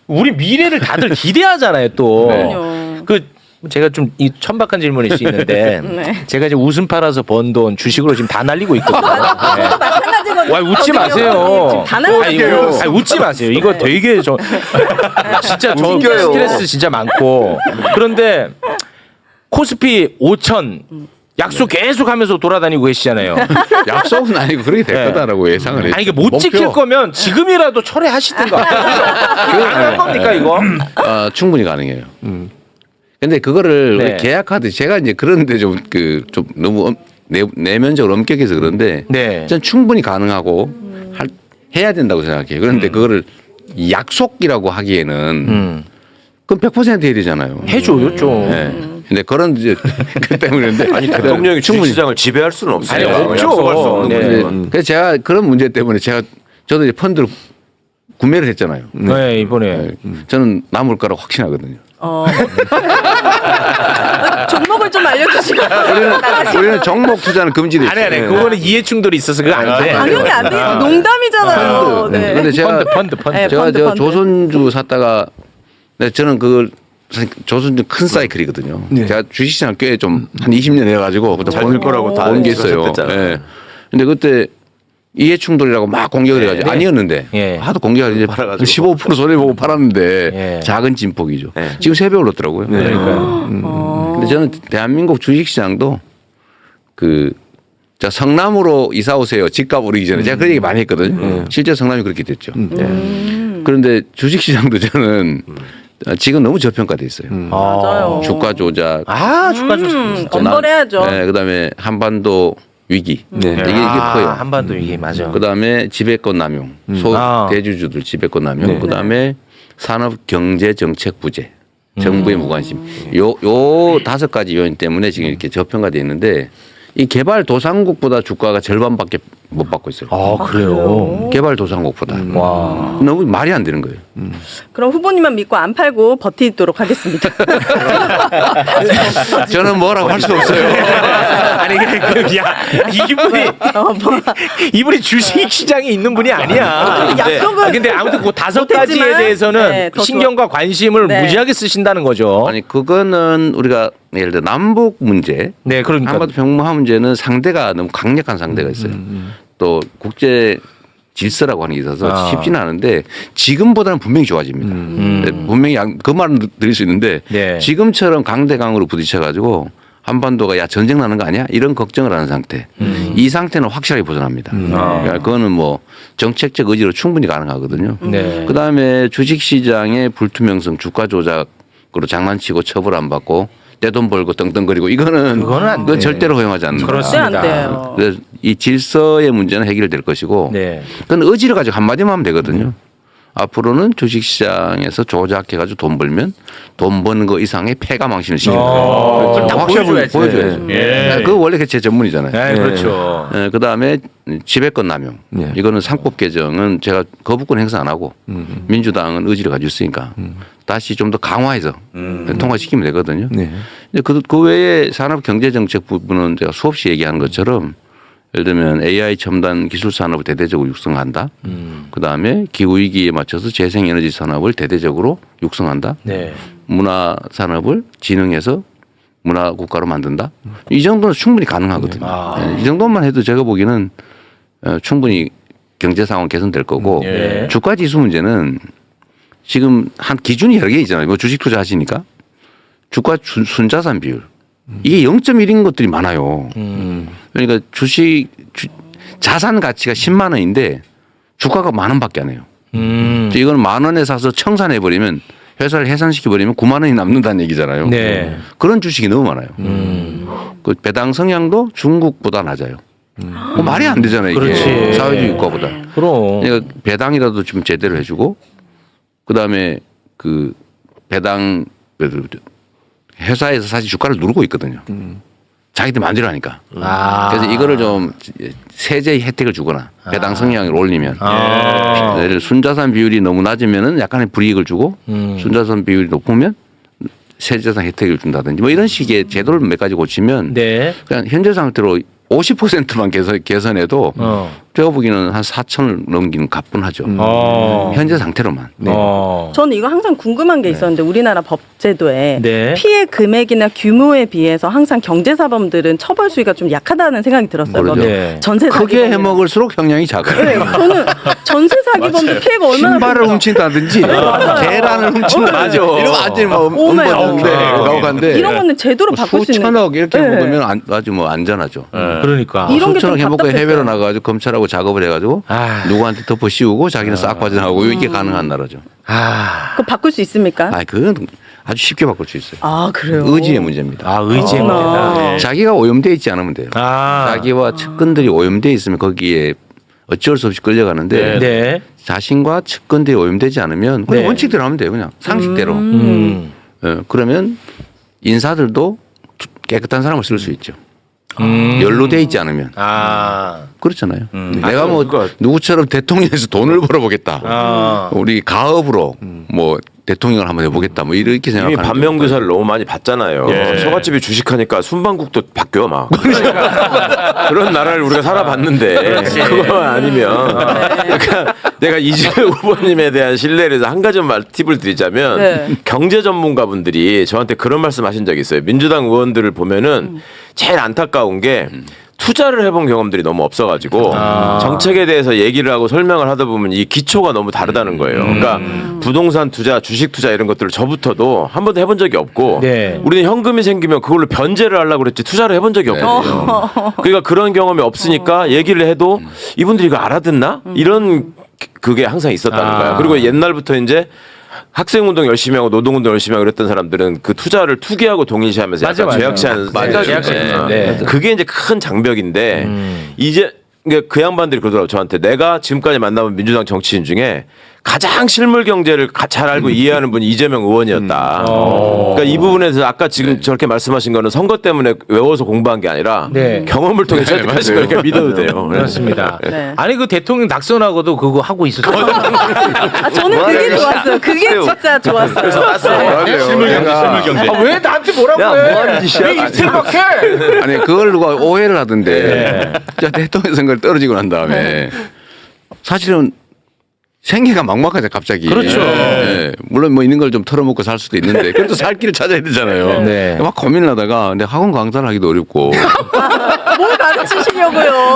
우리 미래를 다들 기대하잖아요. 또 그럼요. 제가 좀 이 천박한 질문일 수 있는데 네. 제가 이제 웃음 팔아서 번 돈 주식으로 지금 다 날리고 있거든요. 네. 마찬가지거든요. 와 웃지 마세요. 지금 다 날라가요. 아니, 웃지 마세요. 이거 되게 진짜 저 웃겨요. 스트레스 진짜 많고 그런데 코스피 5천 약속 계속 하면서 돌아다니고 계시잖아요. 약속은 아니고 그렇게 될 네. 거다라고 예상을 했죠. 아니 이게 못 지킬 거면 지금이라도 철회하시든가. 가능한 겁니까 이거? 충분히 가능해요. 근데 그거를 네. 우리 계약하듯이 제가 이제 그런데 좀 너무 내면적으로 엄격해서 그런데 네. 전 충분히 가능하고 해야 된다고 생각해요. 그런데 그거를 약속이라고 하기에는 그건 100% 해야 되잖아요. 해줘요 좀. 네. 근데 그런 이제 그 때문에 근데 아니 대통령이 주식시장을 지배할 수는 없어요. 아니, 없죠. 약속할 수 없는 네. 거지만. 그래서 제가 그런 문제 때문에 저도 이제 펀드를 구매를 했잖아요. 네 이번에. 저는 남을 거라고 확신하거든요. 종목을 좀 알려주시고. 우리는 종목 투자는 금지돼 있어요. 아니 그거는 이해 충돌이 있어서 그거 안 돼. 당연히 안 돼요. 농담이잖아요. 네. 근데 제가 펀드. 네, 제가 펀드. 조선주 샀다가 저는 그걸 조선주 큰 사이클이거든요. 제가 주식시장 꽤 좀 한 20년 해가지고 잘 될 거라고 다 본 게 있어요. 예측하셨댔잖아요. 예. 근데 그때 이해 충돌이라고 막 공격을 해가지고 네. 아니었는데 예. 하도 공격을 이제 팔아가지고. 15% 손해보고 팔았는데 예. 작은 진폭이죠. 네. 지금 3배 올랐더라고요. 그러니까요. 근데 저는 대한민국 주식시장도 자 성남으로 이사 오세요. 집값 오르기 전에 제가 그런 얘기 많이 했거든요. 실제 성남이 그렇게 됐죠. 그런데 주식시장도 저는 지금 너무 저평가돼 있어요. 맞아요. 주가 조작, 주가 조작. 엄벌해야죠. 네, 그다음에 한반도 위기 이게 커요. 한반도 위기 맞아. 그다음에 지배권 남용, 대주주들 지배권 남용, 그다음에 산업 경제 정책 부재, 정부의 무관심. 요 5가지 요인 때문에 지금 이렇게 저평가돼 있는데 이 개발도상국보다 주가가 절반밖에 못 받고 있어요. 그래요. 개발도상국보다. 와. 너무 말이 안 되는 거예요. 그럼 후보님만 믿고 안 팔고 버티도록 하겠습니다. 저는 뭐라고 할 수 없어요. 아니 이분이 주식 시장에 있는 분이 아니야. 약속은 근데 아무튼 그 5가지에 못했지만, 대해서는 네, 더 신경과 관심을 네. 무지하게 쓰신다는 거죠. 아니 그거는 우리가 예를 들어 남북 문제, 네, 그러니까. 한반도 병무화 문제는 상대가 너무 강력한 상대가 있어요. 또 국제 질서라고 하는 게 있어서 쉽지는 않은데 지금보다는 분명히 좋아집니다. 근데 분명히 그 말은 드릴 수 있는데 네. 지금처럼 강대강으로 부딪혀가지고 한반도가 야 전쟁 나는 거 아니야? 이런 걱정을 하는 상태. 이 상태는 확실하게 벗어납니다. 그러니까 그거는 뭐 정책적 의지로 충분히 가능하거든요. 네. 그다음에 주식시장의 불투명성, 주가 조작으로 장난치고 처벌 안 받고 떼돈 벌고 떵떵거리고 이거는 그거는 안 그건 돼. 절대로 허용하지 않는다. 그렇습니다. 안 돼요. 그래서 이 질서의 문제는 해결될 것이고 네. 그건 의지를 가지고 한마디만 하면 되거든요. 앞으로는 주식시장에서 조작해가지고 돈 벌면 돈 버는 거 이상의 패가 망신을 시키는 거예요. 그걸 다 확실하게 보여줘야지. 보여줘야죠. 예. 그거 원래 제 전문이잖아요. 네, 그렇죠. 그다음에 지배권 남용. 이거는 상법 개정은 제가 거부권 행사 안 하고 민주당은 의지를 가지고 있으니까 다시 좀 더 강화해서 통과시키면 되거든요. 근데 그 외에 산업 경제 정책 부분은 제가 수없이 얘기하는 것처럼 예를 들면 AI 첨단 기술 산업을 대대적으로 육성한다. 그다음에 기후 위기에 맞춰서 재생 에너지 산업을 대대적으로 육성한다. 네. 문화 산업을 진흥해서 문화 국가로 만든다. 이 정도는 충분히 가능하거든요. 이 정도만 해도 제가 보기에는 충분히 경제 상황 개선될 거고 예. 주가 지수 문제는 지금 한 기준이 여러 개 있잖아요. 뭐 주식 투자하시니까 주가 순자산 비율 이게 0.1인 것들이 많아요. 그러니까 자산 가치가 10만 원인데 주가가 10,000원밖에 안 해요. 이거는 10,000원에 사서 청산해 버리면 회사를 해산시켜 버리면 9만 원이 남는다는 얘기잖아요. 네. 그런 주식이 너무 많아요. 그 배당 성향도 중국보다 낮아요. 뭐 말이 안 되잖아요. 이게 그렇지. 사회주의 국가보다. 그럼. 그러니까 배당이라도 좀 제대로 해주고 그다음에 그 배당 회사에서 사실 주가를 누르고 있거든요. 자기들 마음대로 하니까. 그래서 이거를 좀 세제 혜택을 주거나 배당 성향을 올리면 예를 들어 순자산 비율이 너무 낮으면은 약간의 불이익을 주고 순자산 비율이 높으면 세제상 혜택을 준다든지 뭐 이런 식의 제도를 몇 가지 고치면 네. 그냥 현재 상태로 50%만 개선해도 제가 보기에는 한 4천을 넘기는 가뿐하죠. 현재 상태로만. 저는 이거 항상 궁금한 게 있었는데 우리나라 법제도에 네. 피해 금액이나 규모에 비해서 항상 경제사범들은 처벌 수위가 좀 약하다는 생각이 들었어요. 모르죠. 뭐 네. 전세 크게 사기범이나. 해먹을수록 형량이 작아요. 네, 저는 전세 사기범도 피해가 얼마나 신발을 훔친다든지 계란을 훔친다든지 이런 완전히 뭐 오메, 엄벌인데 오메. 가혹한데 이런 거는 제도로 바꿀 수 있는 수천억 이렇게 네. 먹으면 아주 뭐 안전하죠. 그러니까. 이런 게 수천억 좀 해먹고 답답했어요. 해외로 나가가지고 검찰하고 작업을 해가지고 아. 누구한테 덮어 씌우고 자기는 싹 빠져나가고 이게 가능한 나라죠. 그거 바꿀 수 있습니까? 아 그건 아주 쉽게 바꿀 수 있어요. 아 그래요. 의지의 문제입니다. 아, 의지의 문제다. 네. 자기가 오염돼 있지 않으면 돼요. 아. 자기와 측근들이 오염돼 있으면 거기에 어쩔 수 없이 끌려가는데 네. 자신과 측근들이 오염되지 않으면 그냥 네. 원칙대로 하면 돼요. 그냥 상식대로. 그러면 인사들도 깨끗한 사람을 쓸 수 있죠. 연루돼 있지 않으면. 아. 그렇잖아요. 내가 뭐 그러니까. 누구처럼 대통령에서 돈을 벌어보겠다. 아. 우리 가업으로 뭐 대통령을 한번 해보겠다. 뭐 이렇게 이미 생각하는 반면교사를 너무 많이 봤잖아요. 예. 처갓집이 주식하니까 순방국도 바뀌어 막. 그런 나라를 우리가 살아봤는데 그거 아니면 그러니까 내가 이재명 후보님에 대한 신뢰를 해서 한 가지만 팁을 드리자면 네. 경제 전문가분들이 저한테 그런 말씀하신 적이 있어요. 민주당 의원들을 보면은 제일 안타까운 게 투자를 해본 경험들이 너무 없어가지고 정책에 대해서 얘기를 하고 설명을 하다 보면 이 기초가 너무 다르다는 거예요. 그러니까 부동산 투자, 주식 투자 이런 것들을 저부터도 한 번도 해본 적이 없고 네. 우리는 현금이 생기면 그걸로 변제를 하려고 그랬지 투자를 해본 적이 없거든요. 그러니까 그런 경험이 없으니까 얘기를 해도 이분들이 이거 알아듣나? 이런 그게 항상 있었다는 거예요. 그리고 옛날부터 이제 학생운동 열심히 하고 노동운동 열심히 하고 그랬던 사람들은 그 투자를 투기하고 동일시하면서 맞아, 약간 맞아. 죄악시하는 맞아, 생각이 죄악시하는 있어요. 네. 그게 이제 큰 장벽인데 이제 그 양반들이 그러더라고 저한테 내가 지금까지 만나본 민주당 정치인 중에 가장 실물 경제를 잘 알고 이해하는 분이 이재명 의원이었다. 그러니까 이 부분에서 아까 지금 저렇게 말씀하신 거는 선거 때문에 외워서 공부한 게 아니라 네. 경험을 통해 설득하신 거 이렇게 믿어도 돼요. 그렇습니다. 네. 아니 그 대통령 낙선하고도 그거 하고 있었어요. 아, 저는 그게 좋았어요. 그게 진짜 좋았어요. 네. 실물 경제. 아, 왜 나한테 뭐라고 야, 해? 뭐 하는 짓이야? 왜 입틀박해? 아니 그걸 누가 오해를 하던데 진짜 대통령 선거를 떨어지고 난 다음에 사실은 생계가 막막하죠 갑자기. 그렇죠. 예. 물론 뭐 있는 걸 좀 털어먹고 살 수도 있는데 그래도 살 길을 찾아야 되잖아요. 네. 막 고민을 하다가 근데 학원 강사를 하기도 어렵고 뭘 가르치시려고요?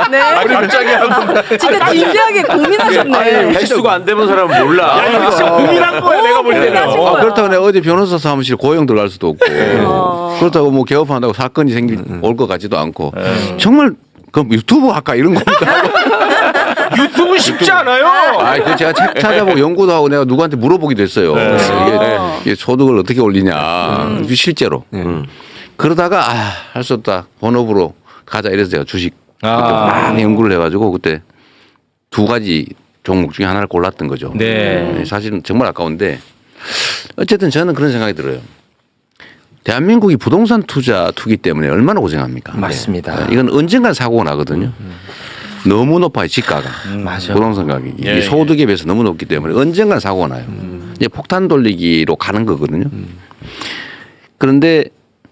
네. 갑자기 하고. 진짜 진지하게 고민하셨네. 백수가 안 되는 사람은 몰라. 고민한 거야 내가 볼 때는. 고민하신 거야. 그렇다고 내가 어디 변호사 사무실 고용 들어갈 수도 없고 그렇다고 뭐 개업한다고 사건이 올 것 같지도 않고 정말 그럼 유튜브 할까 이런 겁니다. 유튜브 쉽지 않아요. 아, 제가 책 찾아보고 연구도 하고 내가 누구한테 물어보기도 했어요. 이게 소득을 어떻게 올리냐. 실제로. 그러다가 할 수 없다. 본업으로 가자 이래서 제가 주식 그때 막 연구를 해가지고 그때 두 가지 종목 중에 하나를 골랐던 거죠. 네. 사실은 정말 아까운데 어쨌든 저는 그런 생각이 들어요. 대한민국이 부동산 투기 때문에 얼마나 고생합니까? 맞습니다. 이건 언젠간 사고가 나거든요. 너무 높아요 지가가 맞아. 부동산 가격이 예, 예. 소득에 비해서 너무 높기 때문에 언젠간 사고가 나요. 이제 폭탄 돌리기로 가는 거거든요. 그런데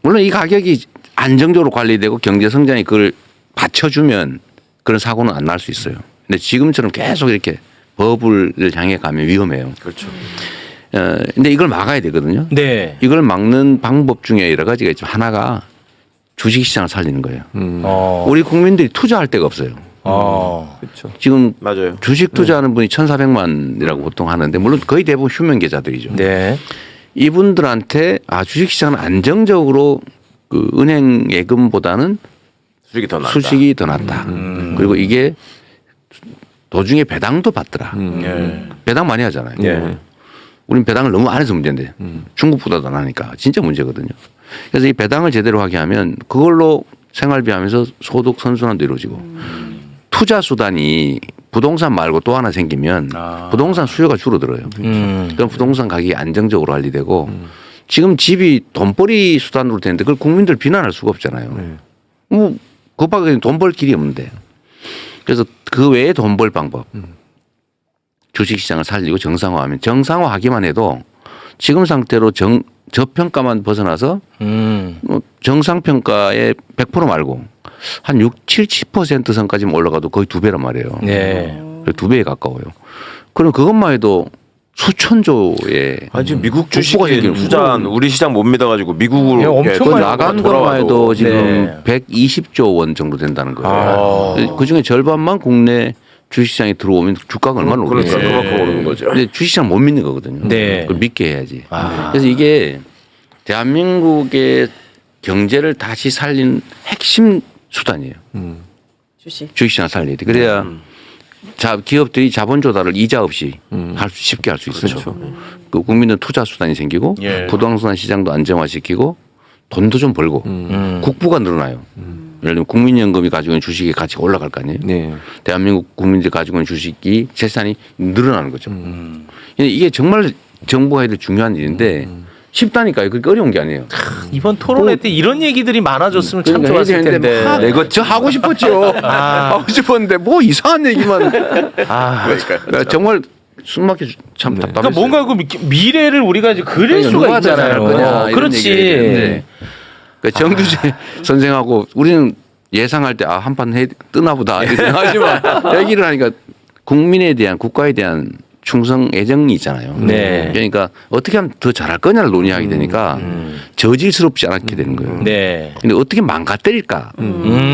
물론 이 가격이 안정적으로 관리되고 경제 성장이 그걸 받쳐주면 그런 사고는 안 날 수 있어요. 근데 지금처럼 계속 이렇게 법을 향해 가면 위험해요. 그렇죠. 근데 이걸 막아야 되거든요. 네. 이걸 막는 방법 중에 여러 가지가 있지만 하나가 주식시장을 살리는 거예요. 우리 국민들이 투자할 데가 없어요. 그렇죠. 지금 맞아요. 주식 투자하는 분이 1,400만이라고 보통 하는데 물론 거의 대부분 휴면 계좌들이죠. 네. 이분들한테 주식시장은 안정적으로 그 은행 예금보다는 수익이 더 낫다. 수식이 더 낫다. 그리고 이게 도중에 배당도 받더라. 배당 많이 하잖아요. 예. 우린 배당을 너무 안 해서 문제인데 중국보다도 안 하니까 진짜 문제거든요. 그래서 이 배당을 제대로 하게 하면 그걸로 생활비하면서 소득 선순환도 이루어지고 투자 수단이 부동산 말고 또 하나 생기면 부동산 수요가 줄어들어요. 그럼 부동산 가격이 안정적으로 관리되고 지금 집이 돈벌이 수단으로 되는데 그걸 국민들 비난할 수가 없잖아요. 뭐 급하게 돈 벌 길이 없는데 그래서 그 외에 돈 벌 방법 주식시장을 살리고 정상화하면 정상화하기만 해도 지금 상태로 저평가만 벗어나서 정상평가의 100% 말고 한 70% 선까지만 올라가도 거의 2배란 말이에요. 네. 2배에 가까워요. 그럼 그것만 해도 수천조의 아니 지금 미국 국부가 주식에 생기는 투자한 우리 시장 못 믿어가지고 미국으로 예, 엄청 이렇게 그 많이 나간 돌아와도 것만 해도 지금 네. 120조 원 정도 된다는 거예요. 아. 그중에 절반만 국내 주식시장에 들어오면 주가가 얼마나 그러니까 오르겠어요. 그만큼 오르는 거죠. 근데 주식시장 못 믿는 거거든요. 네. 그걸 믿게 해야지. 아. 그래서 이게 대한민국의 경제를 다시 살린 핵심 수단이에요. 주식. 주식시장 살려야 돼. 그래야 기업들이 자본 조달을 이자 없이 쉽게 할 수 있어요. 그렇죠. 그 국민은 투자 수단이 생기고 예. 부동산 시장도 안정화시키고 돈도 좀 벌고 국부가 늘어나요. 예를 들면 국민연금이 가지고 있는 주식의 가치가 올라갈 거 아니에요. 네. 대한민국 국민들이 가지고 있는 주식이 재산이 늘어나는 거죠. 근데 이게 정말 정부가 해야 될 중요한 일인데 쉽다니까요. 그게 어려운 게 아니에요. 이번 토론회 때 이런 얘기들이 많아졌으면 참 그러니까 좋았을 해야 되는데 텐데. 막 내가 저 하고 싶었죠. 하고 싶었는데 뭐 이상한 얘기만. 아, 나 정말 숨막혀 참 답답했어요. 그러니까 뭔가 그 미래를 우리가 이제 그릴 그러니까 수가 누가 더 잘할 거냐, 있잖아요. 이런 그렇지. 얘기를 해야 되는데. 그러니까 정규재 선생하고 우리는 예상할 때 한 판 뜨나 보다 이렇게 생각하지만 얘기를 하니까 국민에 대한 국가에 대한 충성 애정이 있잖아요. 네. 그러니까 어떻게 하면 더 잘할 거냐를 논의하게 되니까 저질스럽지 않게 되는 거예요. 네. 근데 어떻게 망가뜨릴까?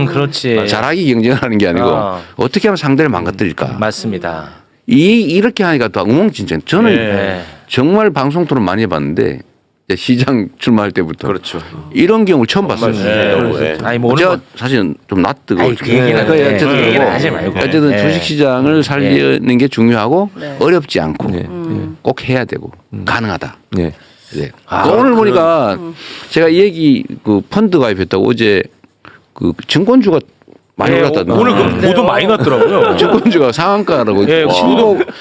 그렇지. 잘하기 경쟁하는 게 아니고 어떻게 하면 상대를 망가뜨릴까? 맞습니다. 이렇게 하니까 또 엉망진창. 저는 네. 정말 방송 토론 많이 해봤는데 이제 시장 출마할 때부터 그렇죠. 이런 경우를 처음 봤어요. 네. 아니 뭐 오늘 제가 뭐 사실은 좀 낯뜨고 아니, 그 얘기는 네. 네. 어쨌든 그 얘기는 그러고 하지 말고. 어쨌든 네. 주식시장을 살리는 게 중요하고 네. 어렵지 않고 네. 꼭 해야 되고 가능하다. 네. 네. 아, 오늘 보니까 제가 이 얘기 그 펀드 가입했다고 어제 그 증권주가 많이 네, 올랐다던데. 오늘 그 보도 많이 났더라고요. 증권주가 상한가라고 예,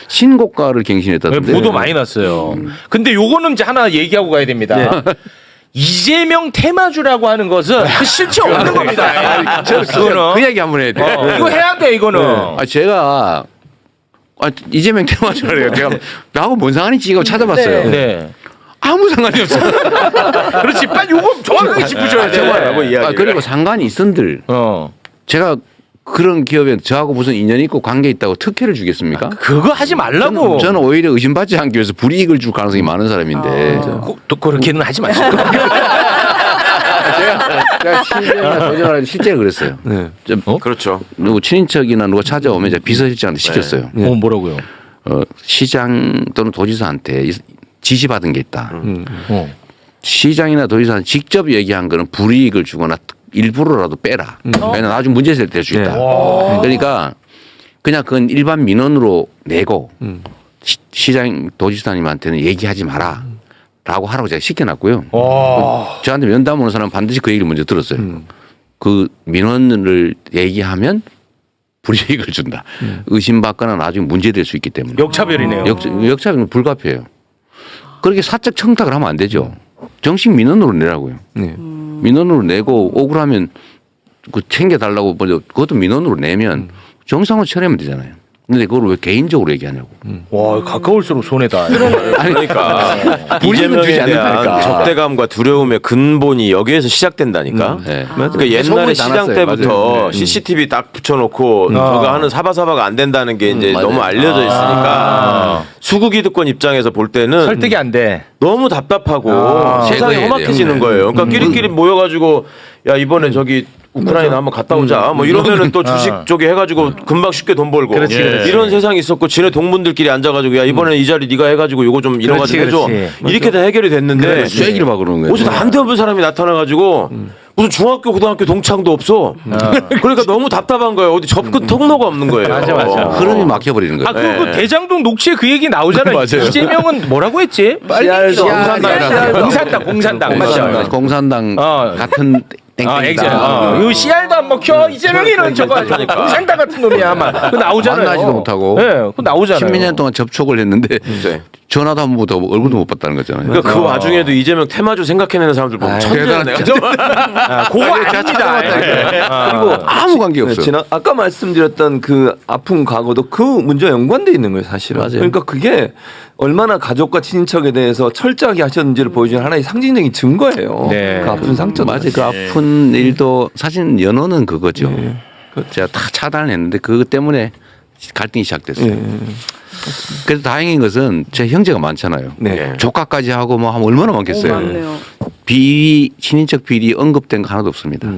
신고가를 네, 갱신했다던데. 보도 많이 났어요. 근데 요거는 이제 하나 얘기하고 가야 됩니다. 이재명 테마주라고 하는 것은 그 실체 없는 겁니다. 그 얘기 한번 해야 돼. 이거 해야 돼 이거는. 제가 이재명 테마주래요. 제가 나하고 뭔 상관이 있지? 이거 찾아봤어요. 네. 아무 상관이 없어. 그렇지. 빨리 요거 정확하게 짚으셔야 돼. 하고 이야기를. 그리고 상관이 있은들 제가 그런 기업에 저하고 무슨 인연이 있고 관계 있다고 특혜를 주겠습니까? 그거 하지 말라고. 저는 오히려 의심받지 않기 위해서 불이익을 줄 가능성이 많은 사람인데 또 그렇게는 하지 마시고. 제가 실제나 도전하는 실제 그랬어요. 네. 그렇죠. 누구 친인척이나 누가 찾아오면 제가 비서실장한테 시켰어요. 뭐라고요? 시장 또는 도지사한테 지시받은 게 있다. 시장이나 도지사한테 직접 얘기한 거는 불이익을 주거나 일부러라도 빼라. 왜냐면 나중에 문제 될 수 있다. 그러니까 그냥 그건 일반 민원으로 내고 시장 도지사님한테는 얘기하지 마라. 라고 하라고 제가 시켜놨고요. 저한테 면담 오는 사람은 반드시 그 얘기를 먼저 들었어요. 그 민원을 얘기하면 불이익을 준다. 의심받거나 나중에 문제될 수 있기 때문에. 역차별이네요. 역차별은 불가피해요. 그렇게 사적 청탁을 하면 안 되죠. 정식 민원으로 내라고요. 네. 민원으로 내고 억울하면 그 챙겨달라고 먼저 그것도 민원으로 내면 정상으로 처리하면 되잖아요. 근데 그걸 왜 개인적으로 얘기하냐고. 와 가까울수록 손해다. 그러니까 불이익은 주지 이재명에 대한 않는다니까. 적대감과 두려움의 근본이 여기에서 시작된다니까. 네. 그러니까 옛날에 소문이 시장 나났어요. 때부터 맞아요. CCTV 딱 붙여놓고 저거 하는 사바사바가 안 된다는 게 이제 맞아요. 너무 알려져 있으니까 수구기득권 입장에서 볼 때는 설득이 안 돼. 너무 답답하고 세상이 제거해야 험악해지는 돼요. 거예요. 그러니까 끼리끼리 모여가지고 야 이번에 저기 우크라이나 한번 갔다 오자. 뭐 이러면은 또 주식 쪽에 해가지고 금방 쉽게 돈 벌고 그렇지, 그렇지. 이런 세상이 있었고 지네 동문들끼리 앉아가지고 야 이번에 이 자리 네가 해가지고 요거 좀 이뤄가지고 그렇지, 해줘. 그렇지. 이렇게 다 해결이 됐는데 쐐기를 막 그러는 거예요. 무슨 한데 없는 사람이 나타나가지고 무슨 중학교 고등학교 동창도 없어. 그러니까 너무 답답한 거예요. 어디 접근 통로가 없는 거예요. 맞아, 맞아. 흐름이 막혀버리는 거예요. 아 그리고 그 대장동 녹취에 그 얘기 나오잖아요. 이재명은 뭐라고 했지? 빨리 공산당 맞죠? 공산당 같은 땡땡이다. 이거 씨알도 안 먹혀. 이재명이는 저거 공산당 같은 놈이야. 아마 그 나오잖아요. 만나지도 못하고. 네, 그 나오잖아요. 십몇 년 동안 접촉을 했는데 네. 전화도 한 번 못하고 얼굴도 못 봤다는 거잖아요. 그러니까 그 와중에도 이재명 테마주 생각해내는 사람들 보면 천재야 내가 정말. 그거 아닙니다. 그리고 아무 관계 네, 없어요. 아까 말씀드렸던 그 아픈 과거도 그 문제와 연관돼 있는 거예요, 사실은. 맞아요. 그러니까 그게 얼마나 가족과 친인척에 대해서 철저하게 하셨는지를 보여주는 하나의 상징적인 증거예요. 네. 그 아픈 상처. 맞아요. 그 아픈 그런 일도 사실 연호는 그거죠. 예. 제가 다 차단을 했는데 그것 때문에 갈등이 시작됐어요. 예. 그래서 다행인 것은 제 형제가 많잖아요. 네. 조카까지 하고 뭐 하면 얼마나 오, 많겠어요. 많네요. 비리 친인척 비리 언급된 거 하나도 없습니다.